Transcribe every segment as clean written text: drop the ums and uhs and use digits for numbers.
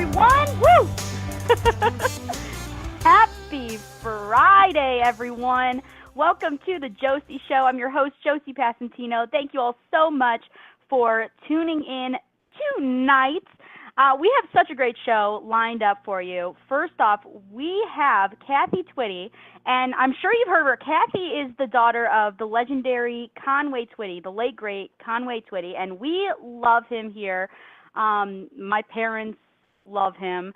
everyone. Woo! Happy Friday, everyone. Welcome to the Josie Show. I'm your host, Josie Passantino. Thank you all so much for tuning in tonight. We have such a great show lined up for you. First off, we have Kathy Twitty, and I'm sure you've heard of her. Kathy is the daughter of the legendary Conway Twitty, the late, great Conway Twitty, and we love him here. My parents love him.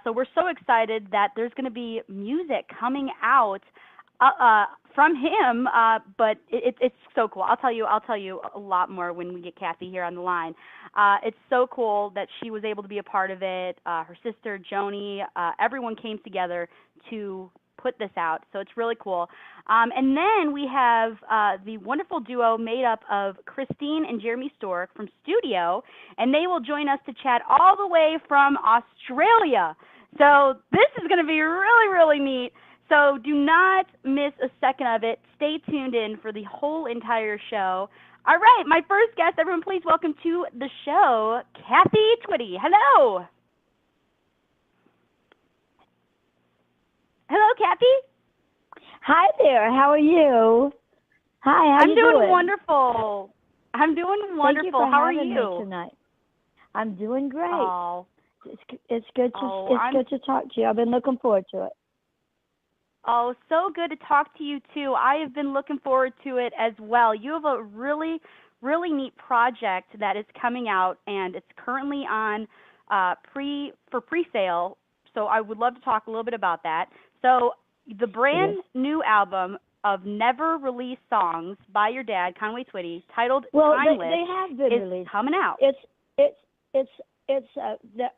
So we're so excited that there's going to be music coming out from him, but it's so cool. I'll tell you a lot more when we get Kathy here on the line. It's so cool that she was able to be a part of it. Her sister Joni, everyone came together to put this out, so it's really cool. And then we have the wonderful duo made up of Christine and Jeremy Stork from studio, and they will join us to chat all the way from Australia. So this is going to be really, really neat. So do not miss a second of it. Stay tuned in for the whole entire show. All right, my first guest, everyone please welcome to the show, Kathy Twitty. Hello. Hello, Kathy. Hi there. How are you? Hi. How I'm you doing wonderful. I'm doing wonderful. Thank you for How are having you me tonight? I'm doing great. Oh, it's good to talk to you. I've been looking forward to it. Oh, so good to talk to you too. I have been looking forward to it as well. You have a really, really neat project that is coming out, and it's currently on pre-sale. So I would love to talk a little bit about that. So the brand new album of never released songs by your dad, Conway Twitty, titled Timeless, they have been released. Coming out. It's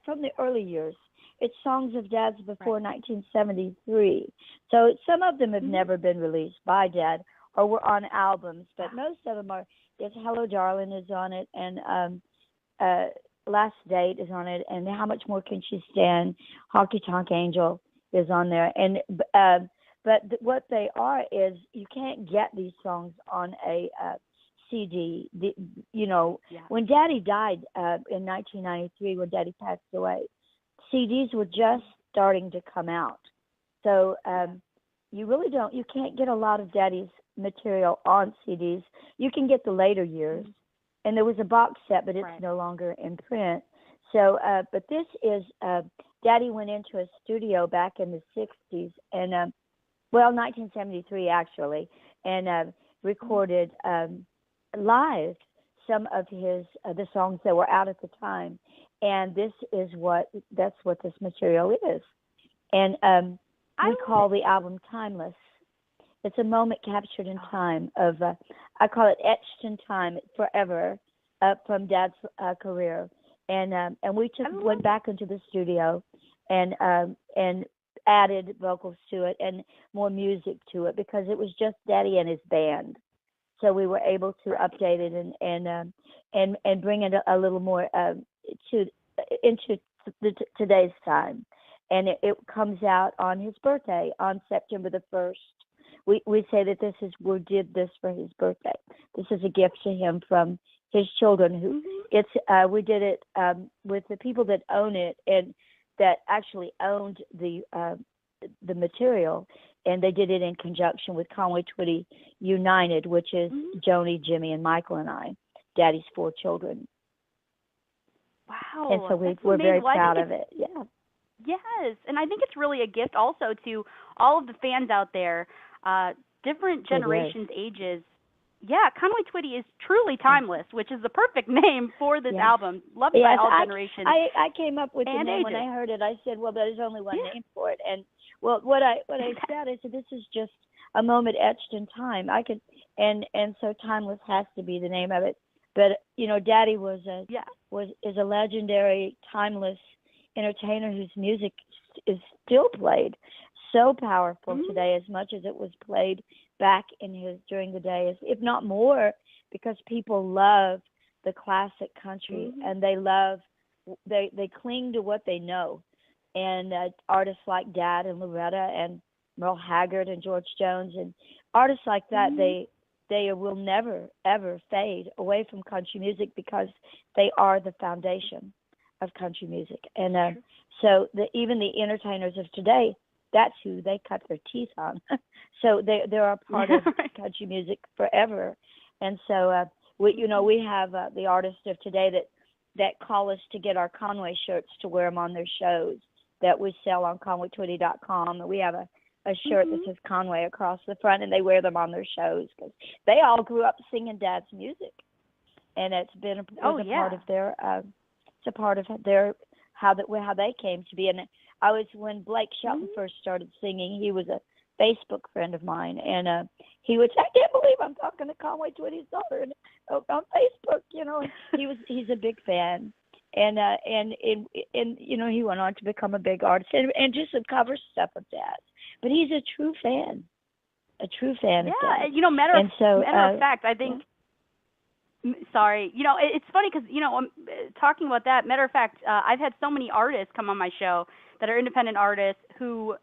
from the early years. It's songs of Dad's before 1973. So some of them have never been released by Dad or were on albums, but most of them are. It's Hello Darling is on it, and Last Date is on it, and How Much More Can She Stand? Honky Tonk Angel is on there, and what they are is you can't get these songs on a CD. When Daddy died in 1993, when Daddy passed away, CDs were just starting to come out. So you can't get a lot of Daddy's material on CDs. You can get the later years. And there was a box set, but it's no longer in print. So, but this is, Daddy went into a studio back in the 60s, and, 1973 actually, and recorded live some of the songs that were out at the time. And that's what this material is. And we call the album Timeless. It's a moment captured in time of, I call it etched in time forever from Dad's career. And we went back into the studio and added vocals to it and more music to it because it was just Daddy and his band. So we were able to update it and bring it a little more into today's time. And it comes out on his birthday on September the 1st. We say that we did this for his birthday. This is a gift to him from his children. We did it with the people that own it and that actually owned the material, and they did it in conjunction with Conway Twitty United, which is Joni, Jimmy, and Michael and I, Daddy's 4 children. Wow! And so we're very proud of it. Yeah. Yes, and I think it's really a gift also to all of the fans out there. Different generations, ages. Yeah, Conway Twitty is truly timeless, which is the perfect name for this album. Loved by all generations. I came up with the name ages. When I heard it. I said, well, there's only one name for it. And well, what I said, this is just a moment etched in time. And so Timeless has to be the name of it. But Daddy is a legendary, timeless entertainer whose music is still played. So powerful today, as much as it was played back during the day, if not more, because people love the classic country and they cling to what they know. And artists like Dad and Loretta and Merle Haggard and George Jones and artists like that, they will never ever fade away from country music because they are the foundation of country music. And so even the entertainers of today, that's who they cut their teeth on. So they're a part of country music forever. And so we have the artists of today that call us to get our Conway shirts to wear them on their shows that we sell on conwaytwitty.com. And we have a shirt that says Conway across the front, and they wear them on their shows because they all grew up singing Dad's music, and it's been a part of their it's a part of their how they came to be. And when Blake Shelton first started singing, he was a Facebook friend of mine, and he would say, "I can't believe I'm talking to Conway Twitty's daughter on Facebook," And he's a big fan. And he went on to become a big artist and just cover stuff of Dad's. But he's a true fan of Dad. Yeah, matter of fact, I think. Sorry, it's funny because talking about that. Matter of fact, I've had so many artists come on my show that are independent artists who,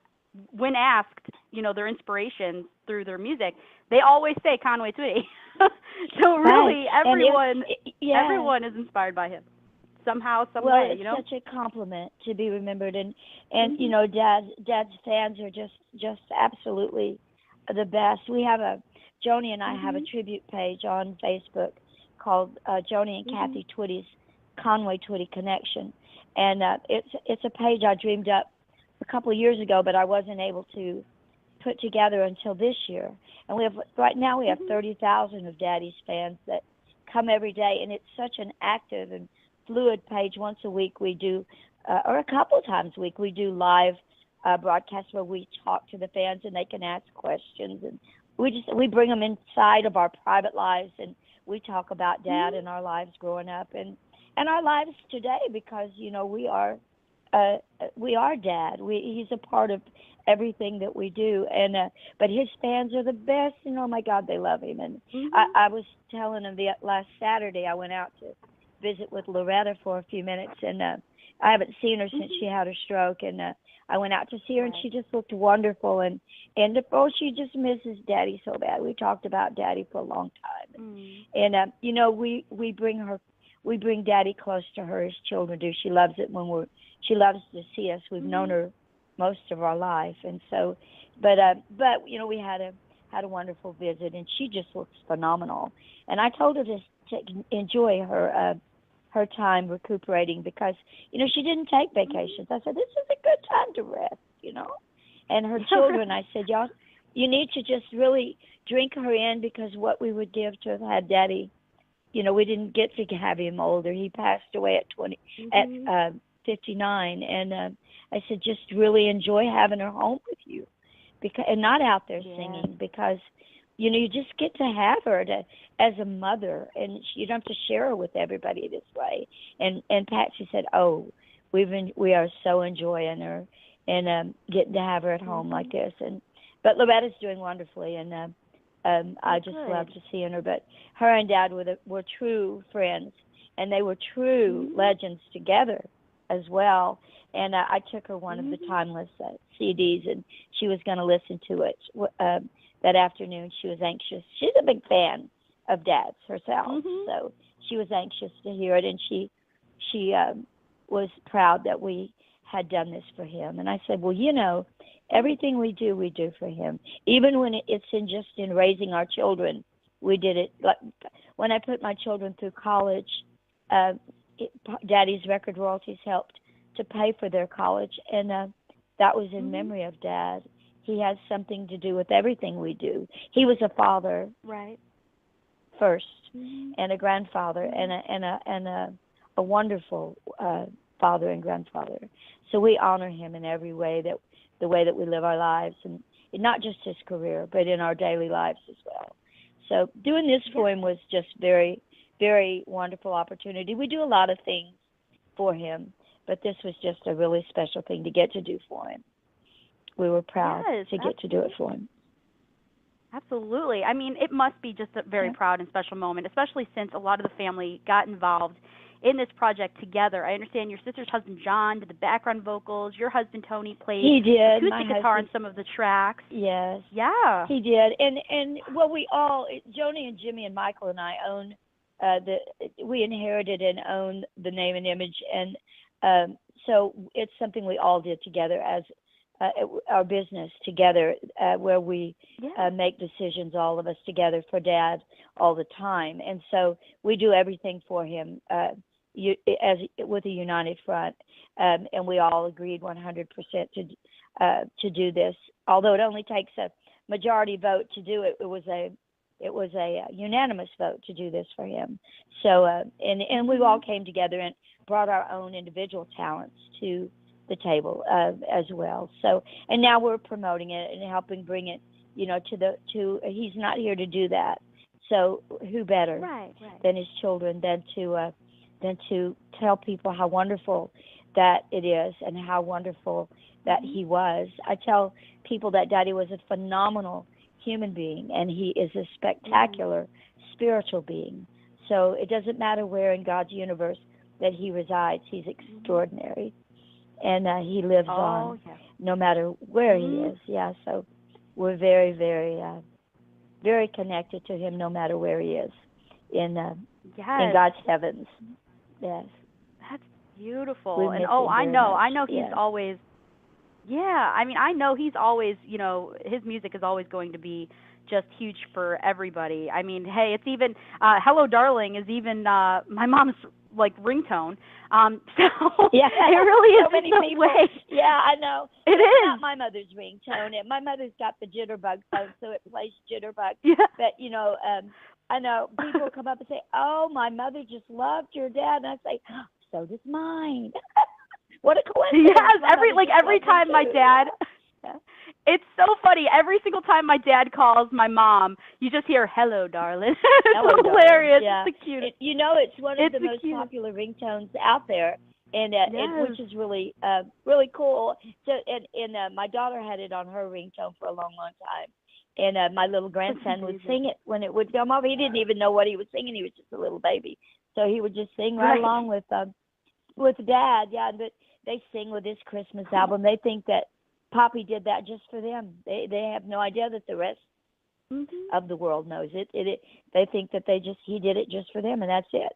when asked, their inspirations through their music, they always say Conway Twitty. So really, everyone is inspired by him. Somehow, some way, it's such a compliment to be remembered, and Dad's fans are just absolutely the best. We have Joni and I have a tribute page on Facebook called Joni and Kathy Twitty's Conway Twitty Connection, and it's a page I dreamed up a couple of years ago, but I wasn't able to put together until this year. And right now we have 30,000 of Daddy's fans that come every day, and it's such an active and fluid page. Once a week we do, or a couple of times a week, we do live broadcasts where we talk to the fans and they can ask questions, and we bring them inside of our private lives, and we talk about Dad and our lives growing up and our lives today, because we are Dad. He's a part of everything that we do, and but his fans are the best, and oh my God, they love him. And I was telling him last Saturday I went out to visit with Loretta for a few minutes, and I haven't seen her since she had her stroke, and I went out to see her, and she just looked wonderful, and she just misses Daddy so bad. We talked about Daddy for a long time, and we bring Daddy close to her as children do. She loves it she loves to see us. We've known her most of our life, and so, but we had a wonderful visit, and she just looks phenomenal. And I told her to enjoy her time recuperating, because she didn't take vacations. I said, this is a good time to rest, and her children, I said, y'all, you need to just really drink her in, because what we would give to have had Daddy, we didn't get to have him older. He passed away at 59, and I said, just really enjoy having her home with you, and not out there singing, because you just get to have her as a mother, and you don't have to share her with everybody this way. And Patsy said, "Oh, we are so enjoying her, and getting to have her at home like this." But Loretta's doing wonderfully, and I just love to seeing her. But her and Dad were true friends, and they were true legends together as well. And I took her one of the Timeless CDs, and she was going to listen to it that afternoon. She was anxious. She's a big fan of Dad's herself, so she was anxious to hear it, and she was proud that we had done this for him. And I said, well, everything we do for him, even when it's in raising our children. We did it. Like when I put my children through college, Daddy's record royalties helped to pay for their college, and that was in memory of Dad. He has something to do with everything we do. He was a father, first, and a grandfather, and a wonderful father and grandfather. So we honor him in every way, the way that we live our lives, and not just his career, but in our daily lives as well. So doing this for him was just very, very wonderful opportunity. We do a lot of things for him, but this was just a really special thing to get to do for him. We were proud to get to do it for him. Absolutely. I mean, it must be just a very proud and special moment, especially since a lot of the family got involved in this project together. I understand your sister's husband, John, did the background vocals. Your husband, Tony, played acoustic guitar on some of the tracks. Yes. Yeah. He did. And we all, Joni and Jimmy and Michael and I own, we inherited and own the name and image and So it's something we all did together as our business together, where we make decisions, all of us together for Dad all the time. And so we do everything for him with a united front. And we all agreed 100% to do this. Although it only takes a majority vote to do it, it was a unanimous vote to do this for him. So and we all came together and brought our own individual talents to the table as well. So, and now we're promoting it and helping bring it, to he's not here to do that. So who better than his children than to tell people how wonderful that it is and how wonderful that he was. I tell people that Daddy was a phenomenal human being, and he is a spectacular spiritual being. So it doesn't matter where in God's universe that he resides, he's extraordinary. And he lives on no matter where he is. Yeah, so we're very, very, very connected to him no matter where he is in God's heavens. Yes. That's beautiful. And I know he's always, I know he's always, his music is always going to be just huge for everybody. I mean, hey, it's even, Hello Darling is even my mom's ringtone. So it really is so many in people. Way. Yeah, I know. It's not my mother's ringtone. My mother's got the jitterbug phone, so it plays jitterbug. Yeah. But I know people come up and say, "Oh, my mother just loved your dad," and I say, oh, "So does mine." What a coincidence! Yes, every time my dad. It's so funny. Every single time my dad calls my mom, you just hear "Hello, darling." It's hilarious. Yeah. It's the cutest. It's one of the most popular ringtones out there, and which is really, really cool. So, and my daughter had it on her ringtone for a long, long time, and my little grandson would sing it when it would come up. He didn't even know what he was singing. He was just a little baby, so he would just sing right along with Dad. Yeah, but they sing with this Christmas album. They think that Poppy did that just for them. They have no idea that the rest of the world knows it. They think that he did it just for them, and that's it.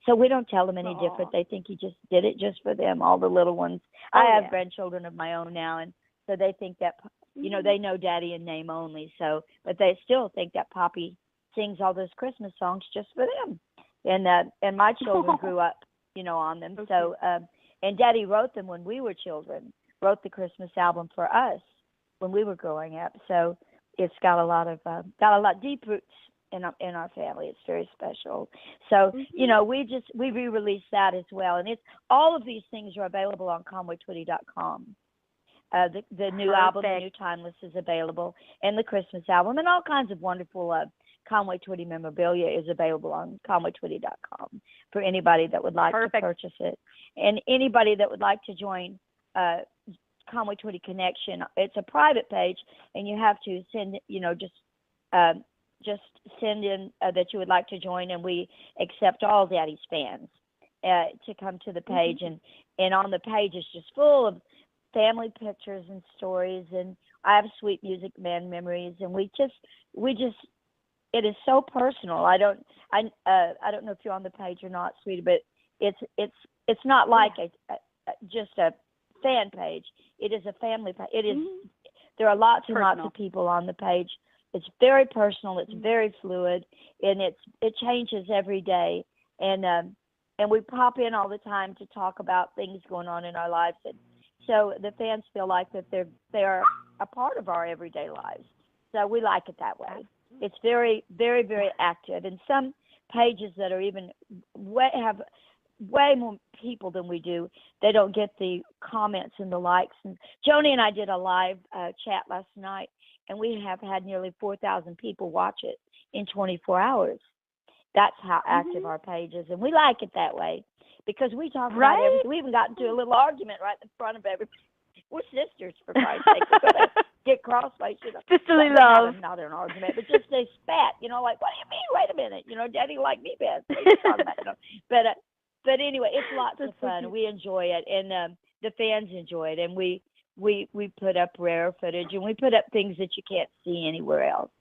So we don't tell them any different. They think he just did it just for them. All the little ones. I have grandchildren of my own now, and so they think that they know Daddy in name only. So, but they still think that Poppy sings all those Christmas songs just for them, and my children grew up, on them. So, and Daddy wrote them when we were children. Wrote the Christmas album for us when we were growing up, so it's got a lot deep roots in our family. It's very special. So we re-released that as well, and it's all of these things are available on ConwayTwitty.com. The new album, the new Timeless, is available, and the Christmas album, and all kinds of wonderful Conway Twitty memorabilia is available on ConwayTwitty.com for anybody that would like to purchase it, and anybody that would like to join. Conway Twitty Connection. It's a private page, and you have to send, just send in that you would like to join, and we accept all Daddy's fans to come to the page, and on the page it's just full of family pictures and stories, and I have Sweet Music Man memories, and we just it is so personal. I don't know if you're on the page or not, sweetie, but it's not like just a fan page. It is a family page. It is. There are lots and lots of people on the page. It's very personal. It's very fluid, and it changes every day. And we pop in all the time to talk about things going on in our lives, and so the fans feel like that they're a part of our everyday lives. So we like it that way. It's very, very, very active, and some pages that are even have way more people than we do, they don't get the comments and the likes. And Joni and I did a live chat last night, and we have had nearly 4,000 people watch it in 24 hours. That's how active our page is, and we like it that way because we talk about everything. We even got into a little argument right in front of everybody. We're sisters, for Christ's sake. We're going to get crossways. Sisterly love. Not an argument, but just a spat. Like, what do you mean? Wait a minute. Daddy liked me best. What are you talking about? But anyway, it's lots of fun. We enjoy it, and the fans enjoy it. And we put up rare footage, and we put up things that you can't see anywhere else.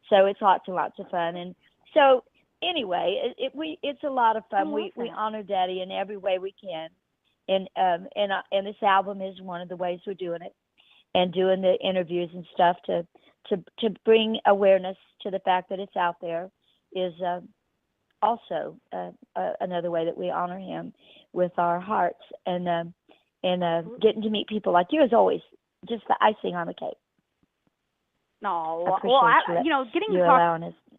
So it's lots and lots of fun. And so anyway, it's a lot of fun. We honor Daddy in every way we can, and this album is one of the ways we're doing it, and doing the interviews and stuff to bring awareness to the fact that it's out there is also another way that we honor him with our hearts, and getting to meet people like you is always just the icing on the cake. No,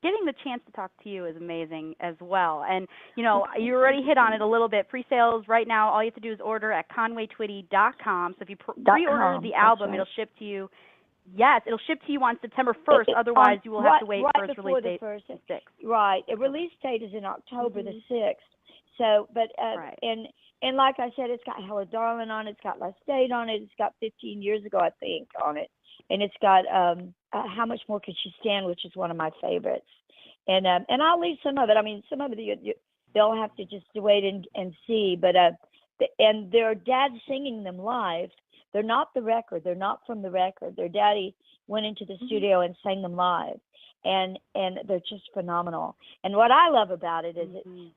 getting the chance to talk to you is amazing as well. And, you already hit on it a little bit. Pre-sales right now, all you have to do is order at conwaytwitty.com. So if you pre-order the album, it'll ship to you. Yes, it'll ship to you on September 1st. Otherwise, you will have to wait for its release date, the 6th. Right. The release date is in October the 6th. So, but, and like I said, it's got Hella Darling on it. It's got Last Date on it. It's got 15 years ago, I think, on it. And it's got How Much More Could She Stand, which is one of my favorites. And I'll leave some of it. I mean, some of it they'll have to just wait and see. But and their dad singing them live. They're not the record. They're not from the record. Their daddy went into the studio and sang them live. And they're just phenomenal. And what I love about it is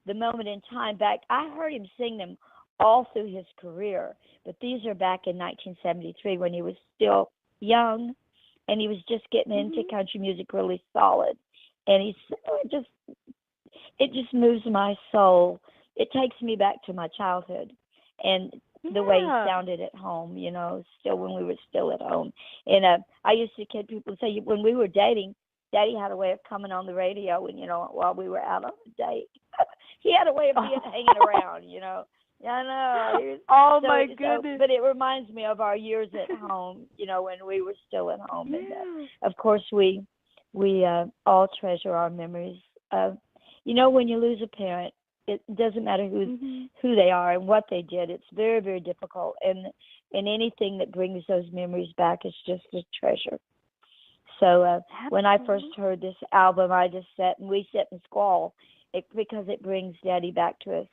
the moment in time back. I heard him sing them all through his career, but these are back in 1973 when he was still young, and he was just getting into country music really solid. And it just moves my soul. It takes me back to my childhood and the way he sounded at home, still when we were still at home. And I used to kid people, say when we were dating, Daddy had a way of coming on the radio and, while we were out on a date. He had a way of hanging around, I know. My goodness. But it reminds me of our years at home, when we were still at home. And, of course, we all treasure our memories. When you lose a parent, it doesn't matter who they are and what they did. It's very, very difficult. And anything that brings those memories back is just a treasure. So when I first heard this album, I just sat and squall because it brings Daddy back to us.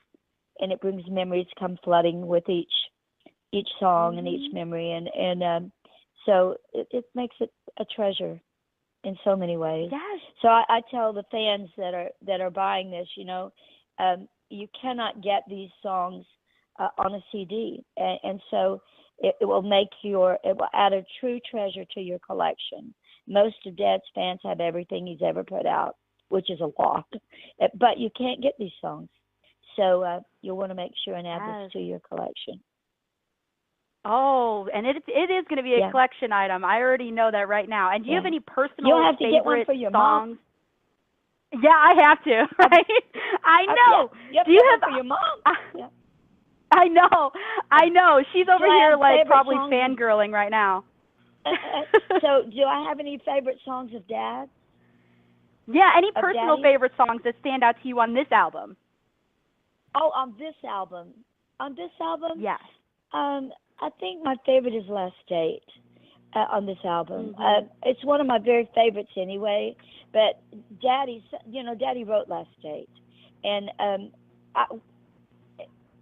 And it brings memories come flooding with each song and each memory. And so it makes it a treasure in so many ways. Yes. So I tell the fans that are buying this, you cannot get these songs on a CD. And so it will add a true treasure to your collection. Most of Dad's fans have everything he's ever put out, which is a lot. But you can't get these songs. So you'll want to make sure and add this to your collection. Oh, and it is going to be a collection item. I already know that right now. And do you have any personal You'll have to favorite get one for your songs? Mom. Yeah, I have to. Right? I know. Do you have one for your mom? I know. She's over here probably fangirling right now. So, do I have any favorite songs of Dad? Yeah, any personal favorite songs that stand out to you on this album? Oh, on this album? Yes. I think my favorite is Last Date on this album. It's one of my very favorites anyway, but Daddy wrote Last Date. And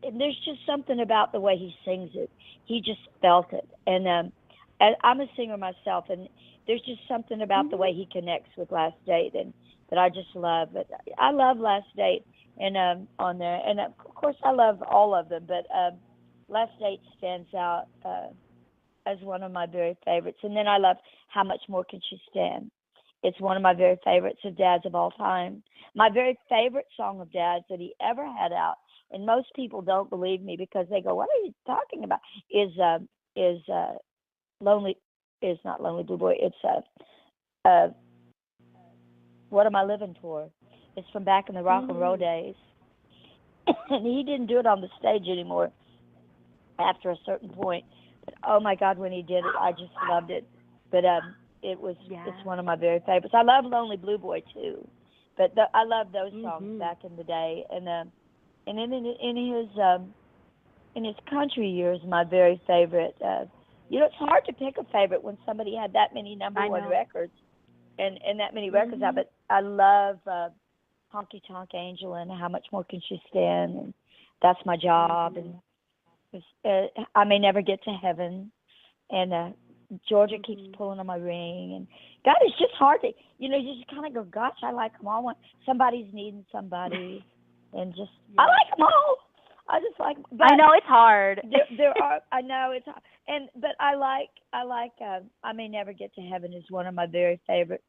there's just something about the way he sings it. He just felt it. And I'm a singer myself, and there's just something about the way he connects with Last Date and that I just love. But I love Last Date and on there. And, of course, I love all of them, but Last Date stands out as one of my very favorites. And then I love How Much More Can She Stand. It's one of my very favorites of Dad's of all time. My very favorite song of Dad's that he ever had out, and most people don't believe me because they go, "What are you talking about?" Is not Lonely Blue Boy. It's What Am I Living For? It's from back in the rock and roll days. And he didn't do it on the stage anymore after a certain point. But oh my God, when he did it, I just loved it. But it's one of my very favorites. I love Lonely Blue Boy too. But I love those songs back in the day. And in his country years, my very favorite. It's hard to pick a favorite when somebody had that many number one records and that many records out. But I love Honky Tonk Angel and How Much More Can She Stand, and That's My Job, and I May Never Get to Heaven, and Georgia Keeps Pulling on My Ring. And God, it's just hard to, you just kind of go, gosh, I like them all. Somebody's Needing Somebody, and just, I like them all. I just like like, but I know it's hard. there are. I know it's, but I like. I May Never Get to Heaven is one of my very favorite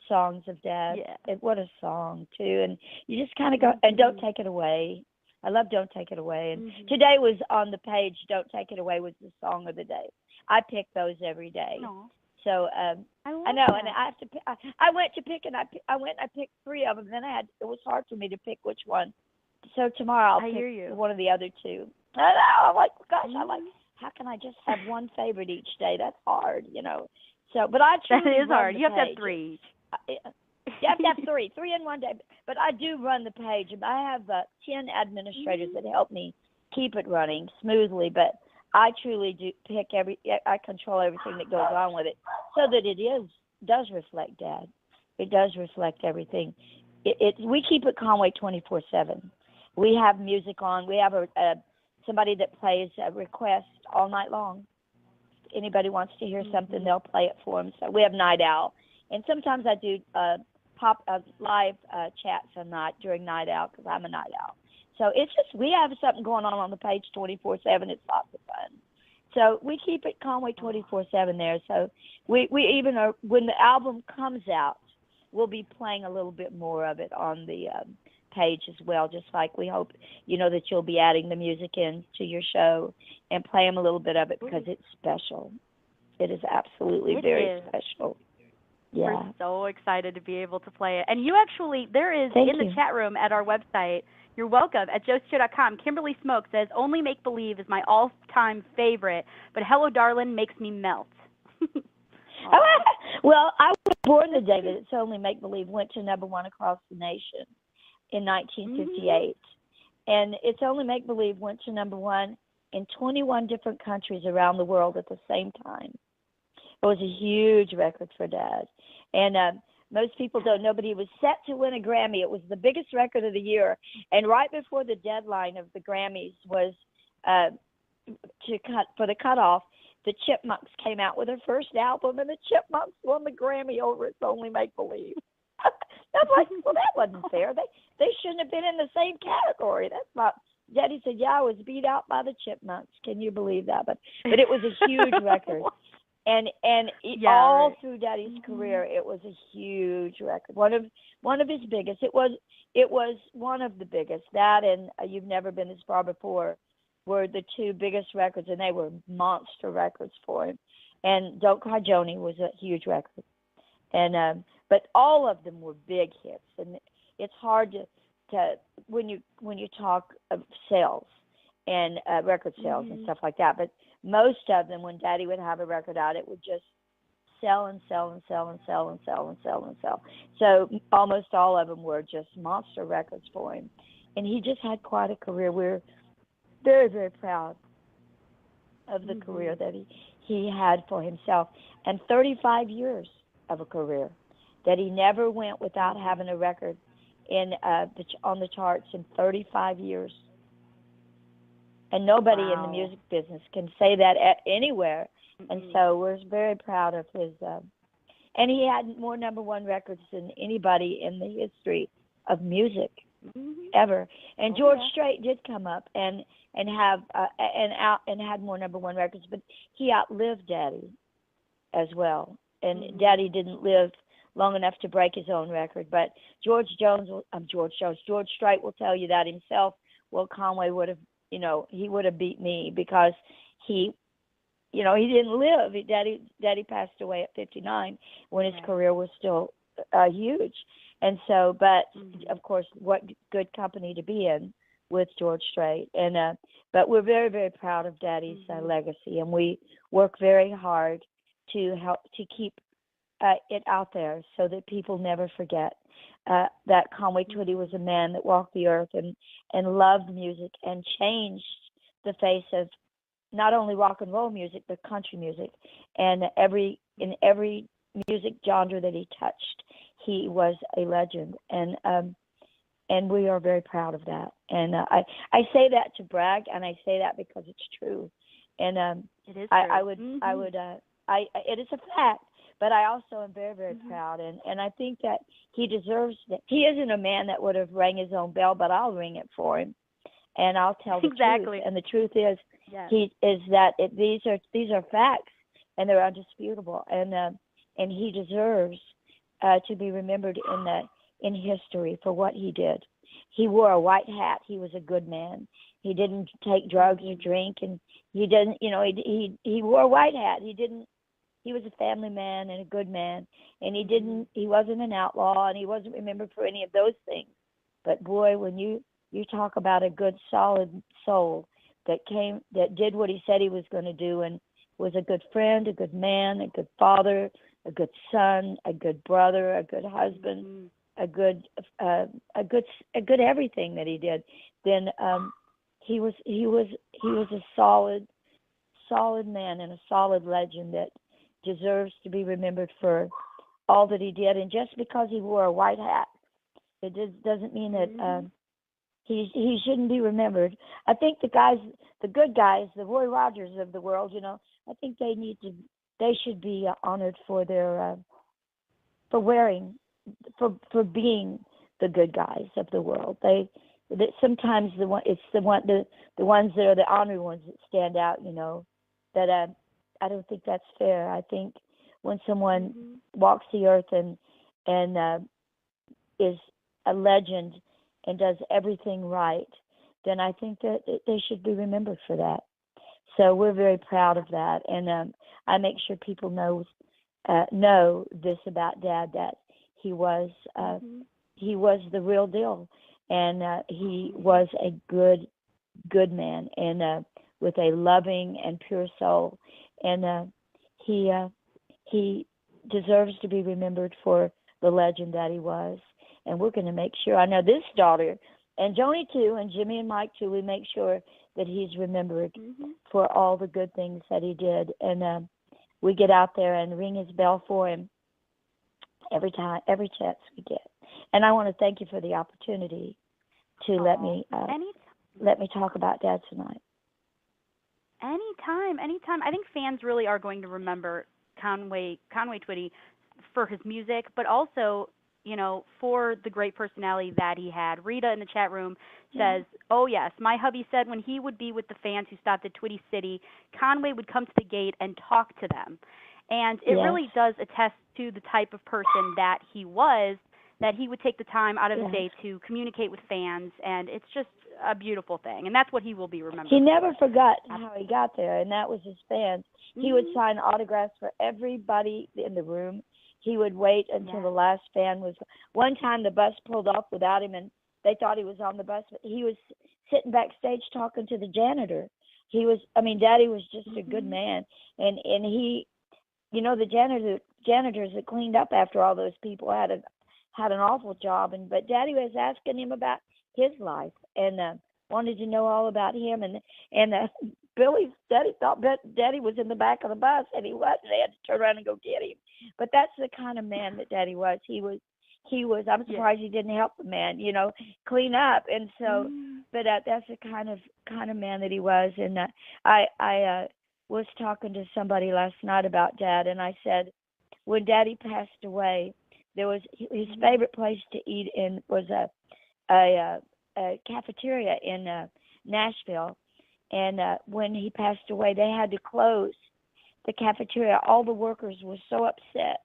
songs of Dad. Yeah. What a song too, and you just kind of go and Don't Take It Away. I love Don't Take It Away, and today was on the page. Don't Take It Away was the song of the day. I pick those every day. Aww. So I know, that. and I have to. I went to pick, and I went. And I picked 3 of them. Then it was hard for me to pick which one. So tomorrow I'll pick one of the other 2. I know. I'm like, gosh, I like. How can I just have one favorite each day? That's hard, you know. So, but I truly that is run hard. the You have to page. have 3. You have to have 3 in one day. But I do run the page. I have 10 administrators that help me keep it running smoothly. But I truly do pick I control everything that goes on with it, so that it does reflect Dad. It does reflect everything. We keep it Conway 24/7. We have music on. We have somebody that plays a request all night long. If anybody wants to hear something, they'll play it for them. So we have Night Owl, and sometimes I do live chats during Night Owl because I'm a night owl. So it's just we have something going on the page 24/7. It's lots of fun. So we keep it Conway 24/7 there. So we even are, when the album comes out, we'll be playing a little bit more of it on the page as well. Just like we hope that you'll be adding the music in to your show and play them a little bit of it because it's special. It is absolutely very special. Yeah. We're so excited to be able to play it. And you actually, there is in the chat room at our website. You're welcome. At joeshow.com, Kimberly Smoke says, Only Make Believe is my all-time favorite, but Hello Darlin' makes me melt. Well, I was born the day that It's Only Make Believe went to #1 across the nation in 1958. And It's Only Make Believe went to #1 in 21 different countries around the world at the same time. It was a huge record for Dad. And most people don't know, but he was set to win a Grammy. It was the biggest record of the year. And right before the deadline of the Grammys was for the cutoff, the Chipmunks came out with their first album, and the Chipmunks won the Grammy over It's Only Make Believe. I was like, well, that wasn't fair. They shouldn't have been in the same category. That's not. Daddy said, yeah, I was beat out by the Chipmunks. Can you believe that? But it was a huge record. And all through Daddy's career, it was a huge record. One of his biggest. It was one of the biggest. That and You've Never Been This Far Before were the 2 biggest records, and they were monster records for him. And Don't Cry Joni was a huge record. And but all of them were big hits. And it's hard to when you talk of sales and record sales and stuff like that. But most of them, when Daddy would have a record out, it would just sell and sell and sell and sell and sell and sell and sell. So almost all of them were just monster records for him. And he just had quite a career. We're very, very proud of the career that he had for himself. And 35 years of a career that he never went without having a record on the charts in 35 years. And nobody in the music business can say that anywhere. And so we're very proud of his. And he had more #1 records than anybody in the history of music ever. And George Strait did come up and have and had more #1 records, but he outlived Daddy as well. And Daddy didn't live long enough to break his own record. But George Strait will tell you that himself. Well, Conway would have. He would have beat me because he didn't live. Daddy passed away at 59 when his career was still huge. And so, but of course, what good company to be in with George Strait. And but we're very, very proud of Daddy's legacy, and we work very hard to help to keep it out there so that people never forget that Conway Twitty was a man that walked the earth and loved music and changed the face of not only rock and roll music but country music. And in every music genre that he touched, he was a legend. And we are very proud of that. And I say that to brag, and I say that because it's true. And it is true. It is a fact. But I also am very, very proud, and I think that he deserves it. He isn't a man that would have rang his own bell, but I'll ring it for him. and I'll tell the Exactly. truth. And the truth is, Yes. these are facts, and they're undisputable. And he deserves to be remembered in history for what he did. He wore a white hat. He was a good man. He didn't take drugs or drink, and he didn't. He wore a white hat. He was a family man and a good man, and he wasn't an outlaw, and he wasn't remembered for any of those things. But boy, when you talk about a good, solid soul that did what he said he was going to do, and was a good friend, a good man, a good father, a good son, a good brother, a good husband, a good everything that he did, then he was a solid man and a solid legend that deserves to be remembered for all that he did. And just because he wore a white hat, it doesn't mean that he shouldn't be remembered. I think the good guys, the Roy Rogers of the world, I think they should be honored for their for being the good guys of the world. Sometimes the ones that are the honored ones that stand out. That I don't think that's fair. I think when someone walks the earth and is a legend and does everything right, then I think that they should be remembered for that. So we're very proud of that, and I make sure people know this about Dad, that he was the real deal, and he was a good man, and with a loving and pure soul, and he deserves to be remembered for the legend that he was. And we're going to make sure. I know this daughter, and Joni too, and Jimmy and Mike too, we make sure that he's remembered for all the good things that he did. And we get out there and ring his bell for him every chance we get. And I want to thank you for the opportunity to let me talk about Dad tonight. Anytime. I think fans really are going to remember Conway Twitty for his music, but also, for the great personality that he had. Rita in the chat room says, "Oh yes, my hubby said when he would be with the fans who stopped at Twitty City, Conway would come to the gate and talk to them." And it really does attest to the type of person that he was, that he would take the time out of his day to communicate with fans, and it's just a beautiful thing. And that's what he will be remembered He never for. forgot how he got there, and that was his fans. He would sign autographs for everybody in the room. He would wait until the last fan was. One time the bus pulled off without him, and they thought he was on the bus, but he was sitting backstage talking to the janitor. Daddy was just a good man, and he, the janitors that cleaned up after all those people had an awful job, but Daddy was asking him about his life and wanted to know all about him, and Billy's Daddy thought Daddy was in the back of the bus, and he wasn't. They had to turn around and go get him. But that's the kind of man that Daddy was. He was. I'm surprised he didn't help the man, clean up. And so, but that's the kind of man that he was. And I was talking to somebody last night about Dad, and I said, when Daddy passed away, there was his favorite place to eat in was a cafeteria in Nashville. And when he passed away, they had to close the cafeteria. All the workers were so upset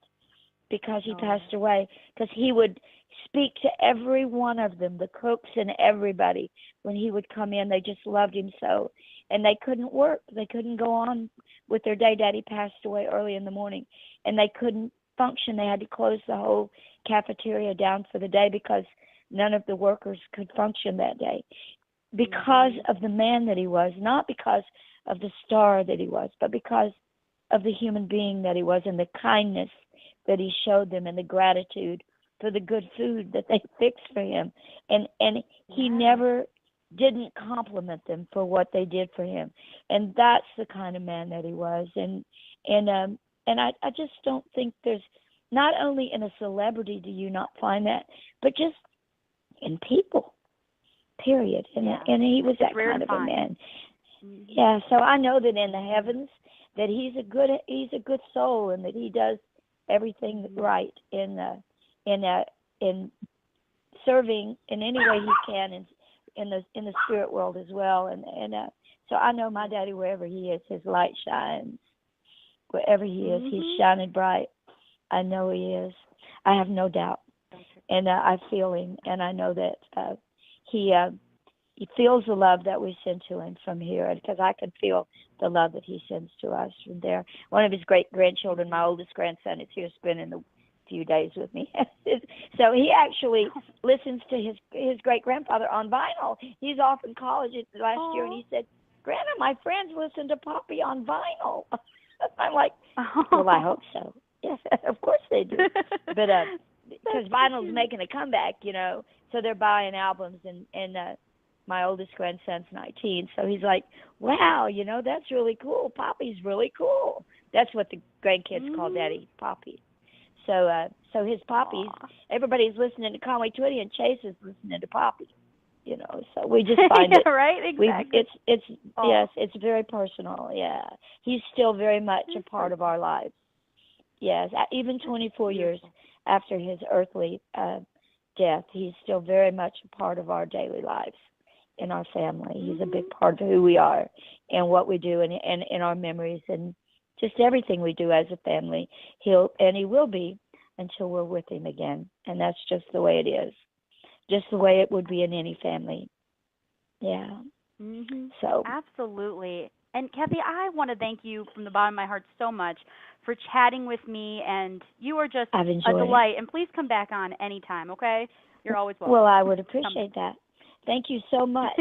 because he passed away, because he would speak to every one of them, the cooks and everybody. When he would come in, they just loved him so. And they couldn't work. They couldn't go on with their day. Daddy passed away early in the morning, and they couldn't function. They had to close the whole cafeteria down for the day because none of the workers could function that day. Because of the man that he was, not because of the star that he was, but because of the human being that he was, and the kindness that he showed them, and the gratitude for the good food that they fixed for him. And he never didn't compliment them for what they did for him. And that's the kind of man that he was. And I just don't think there's, not only in a celebrity do you not find that, but just in people. Period. And he was that kind of a man. Yeah, so I know that in the heavens that he's a good soul, and that he does everything right in serving in any way he can, and in the spirit world as well, and so I know my daddy, wherever he is, his light shines. Wherever he is, he's shining bright. I know he is. I have no doubt, and I feel him, and I know that he feels the love that we send to him from here, because I can feel the love that he sends to us from there. One of his great grandchildren, my oldest grandson, is here spending the few days with me. So he actually listens to his great grandfather on vinyl. He's off in college last year, and he said, "Grandma, my friends listen to Poppy on vinyl." I'm like, well, I hope so. Yes, of course they do. But because vinyl's making a comeback, so they're buying albums, and my oldest grandson's 19, so he's like, wow, that's really cool. Poppy's really cool. That's what the grandkids call Daddy, Poppy. So his Poppies, everybody's listening to Conway Twitty, and Chase is listening to Poppy. So we just find it. Right, exactly. Yes, it's very personal. Yeah, he's still very much a part of our lives. Yes, even 24 years after his earthly death, he's still very much a part of our daily lives in our family. He's a big part of who we are and what we do, and in our memories, and just everything we do as a family. He will be until we're with him again, and that's just the way it is, just the way it would be in any family. Yeah. So absolutely. And Kathy, I want to thank you from the bottom of my heart so much for chatting with me, and you are just a delight. And please come back on anytime, okay? You're always welcome. Well, I would appreciate that. Thank you so much.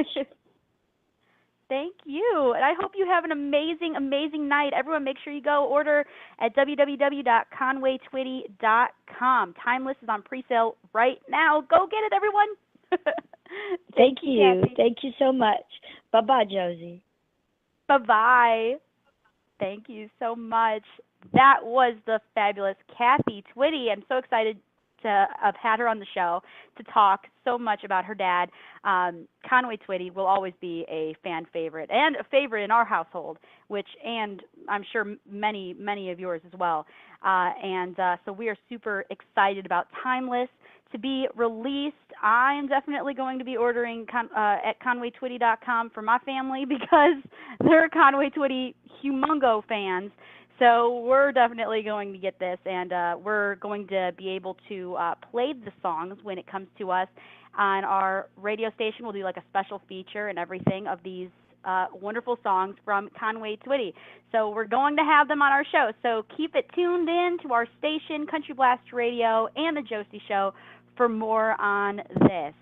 Thank you. And I hope you have an amazing, amazing night. Everyone, make sure you go order at www.conwaytwitty.com. Timeless is on pre-sale right now. Go get it, everyone. Thank you. Thank you so much. Bye-bye, Josie. Bye-bye. Thank you so much. That was the fabulous Kathy Twitty. I'm so excited to have had her on the show to talk so much about her dad. Conway Twitty will always be a fan favorite, and a favorite in our household, and I'm sure many, many of yours as well. So we are super excited about Timeless to be released. I am definitely going to be ordering at conwaytwitty.com for my family, because they're Conway Twitty humongo fans. So we're definitely going to get this, and we're going to be able to play the songs when it comes to us on our radio station. We'll do like a special feature and everything of these wonderful songs from Conway Twitty. So we're going to have them on our show. So keep it tuned in to our station, Country Blast Radio, and The Josie Show for more on this.